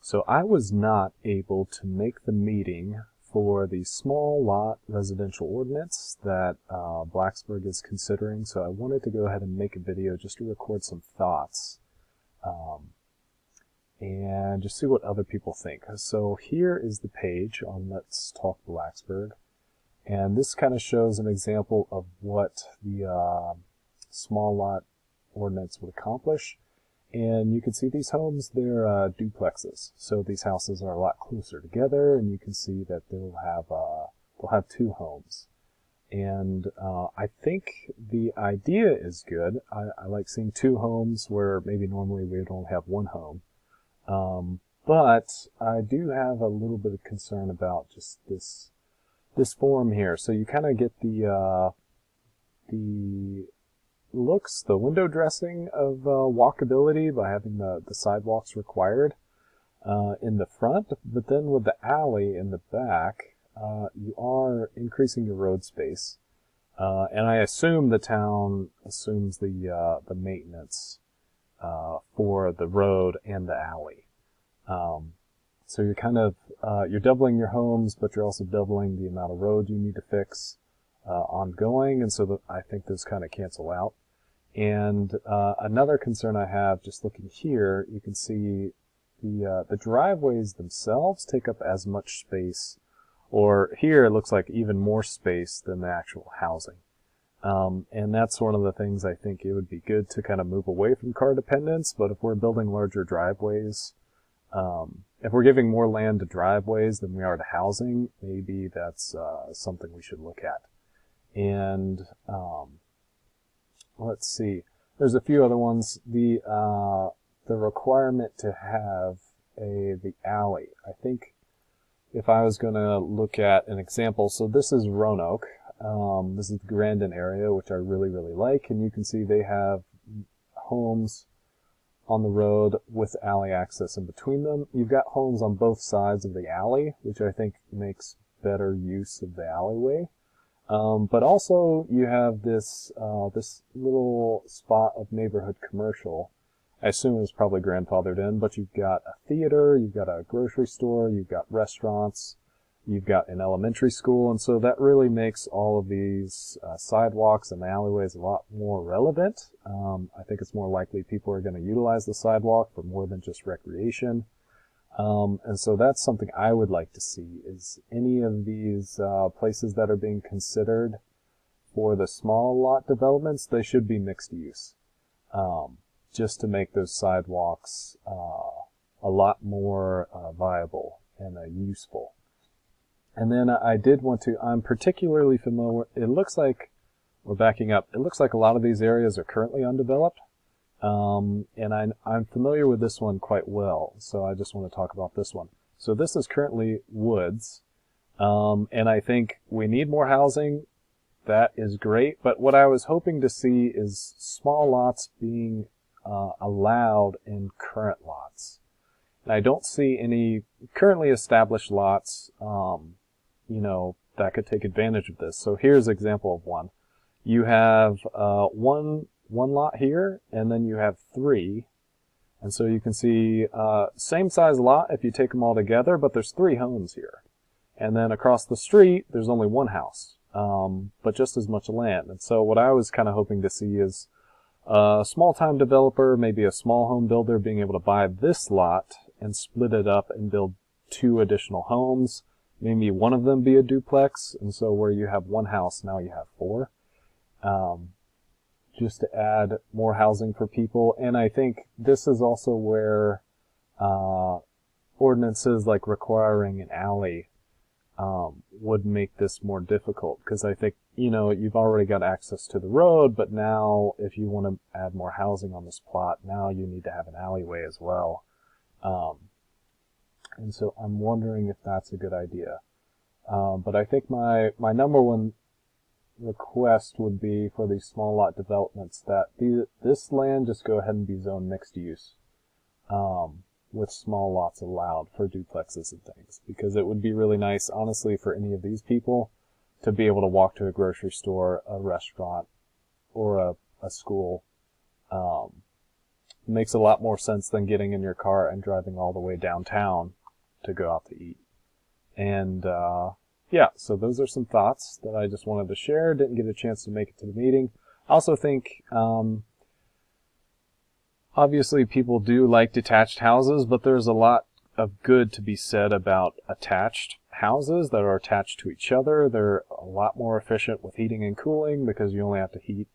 So I was not able to make the meeting for the small lot residential ordinance that Blacksburg is considering, so I wanted to go ahead and make a video just to record some thoughts and just see what other people think. So here is the page on Let's Talk Blacksburg, and this kind of shows an example of what the small lot ordinance would accomplish. And you can see these homes, they're duplexes. So these houses are a lot closer together, and you can see that they'll have two homes. And I think the idea is good. I like seeing two homes where maybe normally we would only have one home. But I do have a little bit of concern about just this form here. So you kind of get the window dressing of walkability by having the sidewalks required in the front, but then with the alley in the back, you are increasing your road space, and I assume the town assumes the maintenance for the road and the alley. So you're kind of you're doubling your homes, but you're also doubling the amount of road you need to fix ongoing, and so I think those kind of cancel out. And another concern I have, just looking here, you can see the driveways themselves take up as much space, or here it looks like even more space than the actual housing. And that's one of the things I think it would be good to kind of move away from car dependence, but if we're building larger driveways, if we're giving more land to driveways than we are to housing, maybe that's something we should look at. And let's see. There's a few other ones. The requirement to have the alley. I think if I was going to look at an example, so this is Roanoke. This is the Grandin area, which I really, really like. And you can see they have homes on the road with alley access in between them. You've got homes on both sides of the alley, which I think makes better use of the alleyway. But also you have this little spot of neighborhood commercial. I assume it was probably grandfathered in, but you've got a theater, you've got a grocery store, you've got restaurants, you've got an elementary school, and so that really makes all of these sidewalks and alleyways a lot more relevant. I think it's more likely people are going to utilize the sidewalk for more than just recreation. And so that's something I would like to see, is any of these places that are being considered for the small lot developments, they should be mixed use, just to make those sidewalks a lot more viable and useful. And then I'm particularly familiar, it looks like, we're backing up, it looks like a lot of these areas are currently undeveloped. And I'm familiar with this one quite well, so I just want to talk about this one. So this is currently woods, and I think we need more housing. That is great, but what I was hoping to see is small lots being allowed in current lots. And I don't see any currently established lots, that could take advantage of this. So here's an example of one. You have one lot here, and then you have three. And so you can see same size lot if you take them all together, but there's three homes here. And then across the street, there's only one house, but just as much land. And so what I was kind of hoping to see is a small-time developer, maybe a small home builder, being able to buy this lot and split it up and build two additional homes. Maybe one of them be a duplex, and so where you have one house, now you have four. Just to add more housing for people. And I think this is also where ordinances like requiring an alley would make this more difficult, because I think, you've already got access to the road, but now if you want to add more housing on this plot, now you need to have an alleyway as well. And so I'm wondering if that's a good idea. But I think my number one request would be for these small lot developments that this land just go ahead and be zoned mixed use, with small lots allowed for duplexes and things, because it would be really nice, honestly, for any of these people to be able to walk to a grocery store, a restaurant, or a school, makes a lot more sense than getting in your car and driving all the way downtown to go out to eat. And yeah, so those are some thoughts that I just wanted to share. Didn't get a chance to make it to the meeting. I also think obviously people do like detached houses, but there's a lot of good to be said about attached houses that are attached to each other. They're a lot more efficient with heating and cooling because you only have to heat,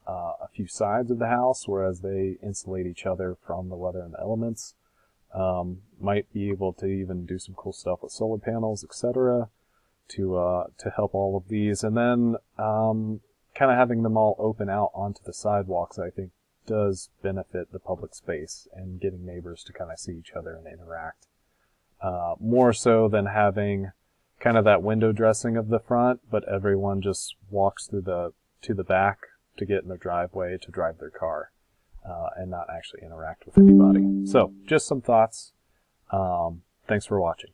a few sides of the house, whereas they insulate each other from the weather and the elements. Might be able to even do some cool stuff with solar panels, etc., to help all of these. And then kind of having them all open out onto the sidewalks, I think, does benefit the public space and getting neighbors to kind of see each other and interact. More so than having kind of that window dressing of the front, but everyone just walks to the back to get in their driveway to drive their car, and not actually interact with anybody. So just some thoughts. Thanks for watching.